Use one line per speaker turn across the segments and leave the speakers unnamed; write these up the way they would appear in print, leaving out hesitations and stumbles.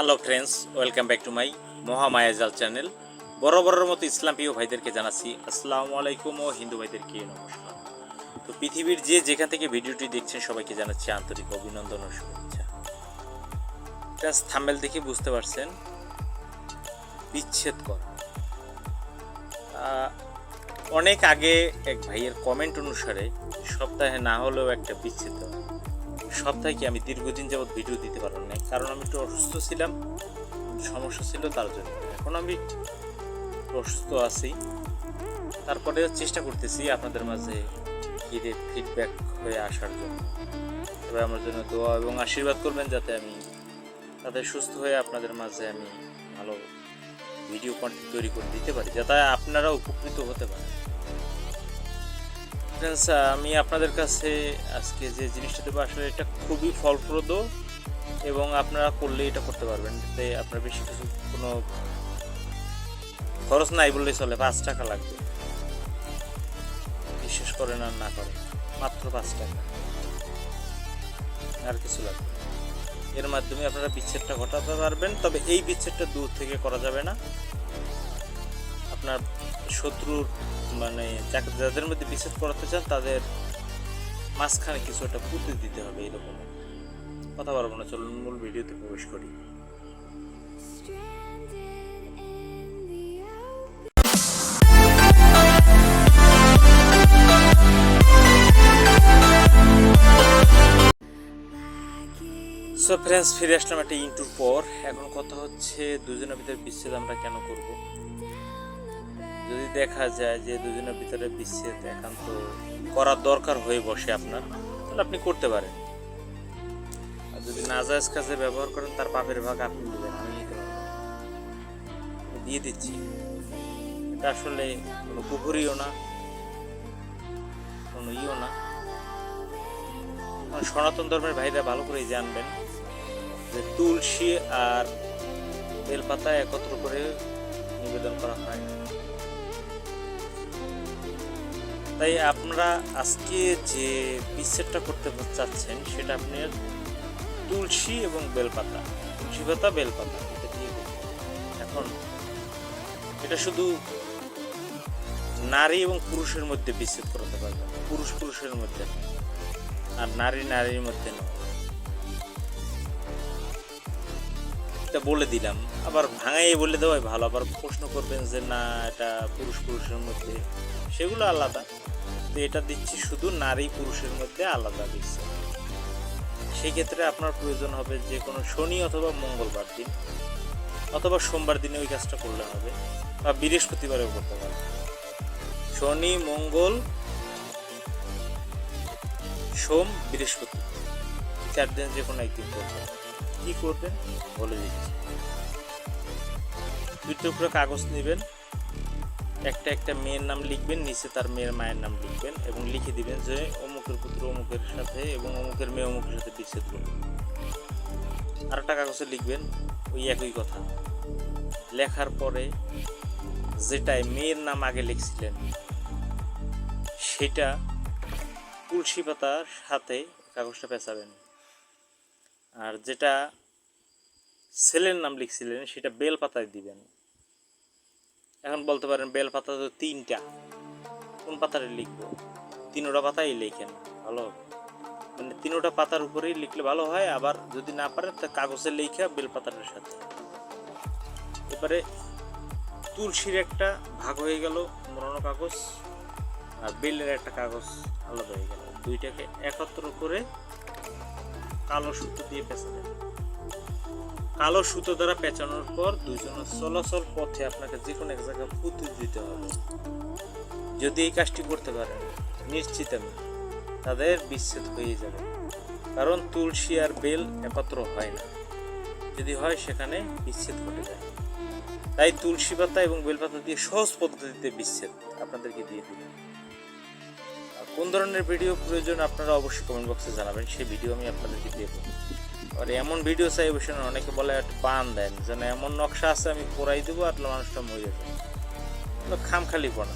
Hello friends, welcome back to my Mahamayajal channel. বরাবরের মতো ইসলাম প্রিয় ভাইদেরকে জানাচ্ছি আসসালামু আলাইকুম ও হিন্দু ভাইদেরকে নমস্কার। তো পৃথিবীর যেখান থেকে ভিডিওটি দেখছেন সবাইকে জানাচ্ছি আন্তরিক অভিনন্দন ও শুভেচ্ছা। ফ্রেন্ডস, থাম্বনেল দেখে বুঝতে পারছেন বিচ্ছেদ করা। অনেক আগে এক ভাইয়ের কমেন্ট অনুসারে সপ্তাহে না হলেও একটা বিচ্ছেদ দেওয়া। সপ্তাহে কি আমি দীর্ঘদিন যাবৎ ভিডিও দিতে পারলাম না, কারণ আমি একটু অসুস্থ ছিলাম, সমস্যা ছিল তার জন্য। এখন আমি অসুস্থ আছি, তারপরে চেষ্টা করতেছি আপনাদের মাঝে ফিরে ফিডব্যাক হয়ে আসার জন্য। তবে আমার জন্য দোয়া এবং আশীর্বাদ করবেন যাতে আমি তাদের সুস্থ হয়ে আপনাদের মাঝে আমি ভালো ভিডিও কন্টেন্ট তৈরি করে দিতে পারি, যাতে আপনারা উপকৃত হতে পারেন। ফ্রেন্ডস, আমি আপনাদের কাছে আজকে যে জিনিসটা দেবো আসলে এটা খুবই ফলপ্রদ এবং আপনারা করলে এটা করতে পারবেন। তাই আপনার বেশি কিছু কোনো খরচ নাই বললেই চলে, 5 টাকা লাগবে। বিশ্বাস করেন আর না করেন, মাত্র 5 টাকা, আর কিছু লাগবে। এর মাধ্যমে আপনারা বিচ্ছেদটা ঘটাতে পারবেন। তবে এই বিচ্ছেদটা দূর থেকে করা যাবে না, আপনার শত্রুর মানে যাদের মধ্যে বিচ্ছেদ করাতে চান তাদের মাঝখানে কিছু একটা পুঁতে দিতে হবে। এরকম কথা বলবো না, চলুন মূল ভিডিওতে প্রবেশ করি। সো ফ্রেন্ডস, ফিরে আসলাম একটা ইন্টুর পর। এখন কথা হচ্ছে দুজনের ভিতরে বিচ্ছেদ আমরা কেন করব। যদি দেখা যায় যে দুজনের ভিতরে বিচ্ছেদ একান্ত করার দরকার হয়ে বসে আপনার, তাহলে আপনি করতে পারেন। আর যদি নাজায়েজ কাজে ব্যবহার করেন তার পাপের ভাগ আপনি দেবেন, আমি নিতে পারবো, দিয়ে দিচ্ছি। এটা আসলে কোনো কুফরিও না, কোনো ইও না। সনাতন ধর্মের ভাইরা ভালো করেই জানবেন যে তুলসী আর বেলপাতা একত্র করে নিবেদন করা হয়। তাই আপনারা আজকে যে বিচ্ছেদটা করতে চাচ্ছেন সেটা আপনার তুলসী এবং বেলপাতা, তুলসী পাতা বেলপাতা এটা দিয়ে করবেন। এখন এটা শুধু নারী এবং পুরুষের মধ্যে বিচ্ছেদ করাতে পারবেন, পুরুষ পুরুষের মধ্যে আর নারী নারীর মধ্যে নয়। এটা বলে দিলাম, আবার ভাঙাই বলে দেওয়াই ভালো। আবার প্রশ্ন করবেন যে না এটা পুরুষ পুরুষের মধ্যে, সেগুলো আলাদা। তো এটা দিচ্ছি শুধু নারী পুরুষের মধ্যে আলাদা দিচ্ছে। সেই ক্ষেত্রে আপনার প্রয়োজন হবে যে কোনো শনি অথবা মঙ্গলবার দিন অথবা সোমবার দিনে ওই কাজটা করলে হবে, বা বৃহস্পতিবারেও করতে পারবেন। শনি মঙ্গল সোম বৃহস্পতি 4 দিন যে কোনো একদিন করবেন। কি করবেন বলে দিচ্ছি। 2 টুকরো কাগজ নেবেন, একটা মেয়ের নাম লিখবেন, নিচে তার মেয়ের মায়ের নাম লিখবেন এবং লিখে দিবেন যে অমুকের পুত্র অমুকের সাথে এবং অমুকের মেয়ে অমুকের সাথে বিচ্ছেদ করবেন। আরেকটা কাগজে লিখবেন ওই একই কথা। লেখার পরে যেটাই মেয়ের নাম আগে লিখছিলেন সেটা তুলসী পাতার সাথে কাগজটা পেঁচাবেন, আর যেটা ছেলের নাম লিখছিলেন সেটা বেল পাতায় দিবেন। এখন বলতে পারেন বেল পাতা তো 3টা, কোন পাতাটা লিখবো? 3টা পাতাই লেখেন, ভালো হবে। মানে 3টা পাতার উপরেই লিখলে ভালো হয়। আবার যদি না পারেন তা কাগজে লেখা বেল পাতাটার সাথে। এবারে তুলসীর একটা ভাগ হয়ে গেল মোড়ানো কাগজ, আর বেলের একটা কাগজ আলাদা হয়ে গেল। দুইটাকে একত্র করে কালো সুতো দিয়ে পেঁচাবেন। কালো সুতো দ্বারা পেঁচানোর পর দুজনের চলাচল পথে আপনাকে যে কোনো এক জায়গায় পুঁতে দিতে হবে। যদি এই কাজটি করতে পারেন নিশ্চিত আমি তাদের বিচ্ছেদ হয়ে যাবে, কারণ তুলসী আর বেল একত্র হয় না, যদি হয় সেখানে বিচ্ছেদ ঘটে যায়। তাই তুলসী পাতা এবং বেলপাতা দিয়ে সহজ পদ্ধতিতে বিচ্ছেদ আপনাদেরকে দিয়ে দিলাম। কোন ধরনের ভিডিও প্রয়োজন আপনারা অবশ্যই কমেন্ট বক্সে জানাবেন, সেই ভিডিও আমি আপনাদেরকে দেবো। আর এমন ভিডিও চাই অবশ্যই না, অনেকে বলে একটা বান দেন যেন এমন নকশা আছে আমি পড়াই দেবো আর মানুষটা মরে যাবে, খামখালি পড়া,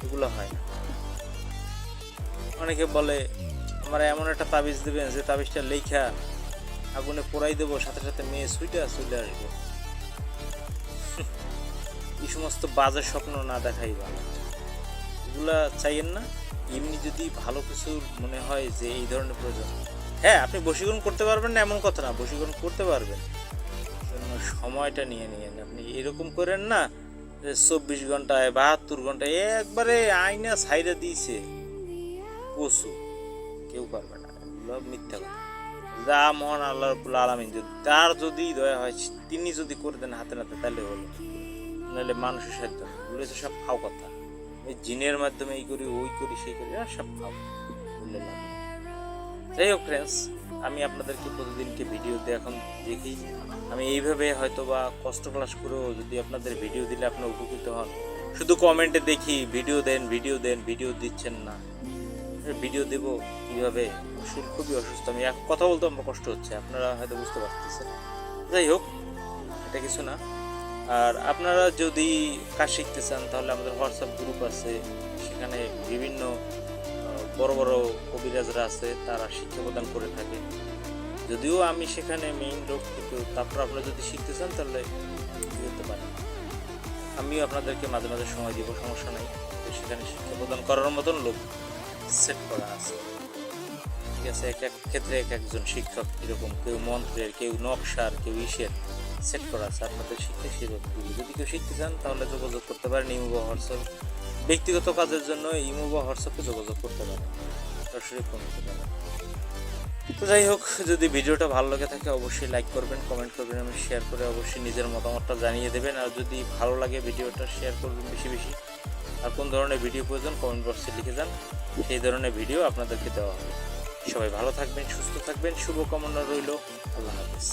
এগুলো হয় না। অনেকে বলে আমার এমন একটা তাবিজ দেবেন যে তাবিজটা লেখা আগুনে পোড়াই দেবো, সাথে সাথে মেয়ে চলে আসবে। এই সমস্ত বাজে স্বপ্ন না দেখাই ভালো, এগুলা চাইয়েন না। এমনি যদি ভালো কিছু মনে হয় যে এই ধরনের প্রয়োজন, হ্যাঁ আপনি বশীকরণ করতে পারবেন না এমন কথা না, বশীকরণ করতে পারবেন, সময়টা নিয়ে নিয়েন। আপনি এরকম করেন না যে 24 ঘন্টায় 72 ঘন্টায় একবারে আয়না ছাইরা দিয়েছে পশু, কেউ পারবে না, এগুলো মিথ্যা কথা। যা মহান আল্লাহ রাব্বুল আলামিন যদি তার যদি দয়া হয় তিনি যদি করে দেন হাতে নাতে তাহলে হলো, নাহলে মানুষের সাধ্য বলে তো সব ফাও কথা। এই জিনের মাধ্যমে এই করি ওই করি সেই করি, আর সব ফাও বললে না। যাই হোক ফ্রেন্ডস, আমি আপনাদেরকে প্রতিদিনকে ভিডিওতে এখন দেখি, আমি এইভাবে হয়তো বা কষ্ট ক্লাস করেও যদি আপনাদের ভিডিও দিলে আপনারা উপকৃত হন। শুধু কমেন্টে দেখি ভিডিও দেন ভিডিও দেন, ভিডিও দিচ্ছেন না, ভিডিও দেব কীভাবে? শরীর খুবই অসুস্থ, আমি এক কথা বলতে আমার কষ্ট হচ্ছে, আপনারা হয়তো বুঝতে পারতেছেন। যাই হোক, এটা কিছু না। আর আপনারা যদি কাজ শিখতে চান তাহলে আমাদের হোয়াটসঅ্যাপ গ্রুপ আছে, সেখানে বিভিন্ন বড় বড় কবিরাজরা আছে, তারা শিক্ষা প্রদান করে থাকে। যদিও আমি সেখানে মেইন লোক, কিন্তু তারপর আপনারা যদি শিখতে চান তাহলে করতে পারেন, আমিও আপনাদেরকে মাঝে মাঝে সময় দিব, সমস্যা নেই। সেখানে শিক্ষা প্রদান করার মতন লোক সেট করা আছে, ঠিক আছে। এক এক ক্ষেত্রে এক একজন শিক্ষক, এরকম কেউ মন্ত্রের, কেউ নকশার, কেউ ইসের সেট করা আছে। আপনাদের শিখতে সেরকম যদি কেউ শিখতে চান তাহলে যোগাযোগ করতে পারেন ইমো বা হোয়াটসঅ্যাপ। ব্যক্তিগত কাজের জন্য ইমো বা হোয়াটসঅ্যাপে যোগাযোগ করতে পারেন, সরাসরি ফোন করতে পারেন। তো যাই হোক, যদি ভিডিওটা ভালো লাগে থাকে অবশ্যই লাইক করবেন, কমেন্ট করবেন এবং শেয়ার করে অবশ্যই নিজের মতামতটা জানিয়ে দেবেন। আর যদি ভালো লাগে ভিডিওটা শেয়ার করবেন বেশি বেশি। আর কোন ধরনের ভিডিও প্রয়োজন কমেন্ট বক্সে লিখে যান, সেই ধরনের ভিডিও আপনাদেরকে দেওয়া হবে। সবাই ভালো থাকবেন, সুস্থ থাকবেন, শুভকামনা রইল। আল্লাহ হাফেজ।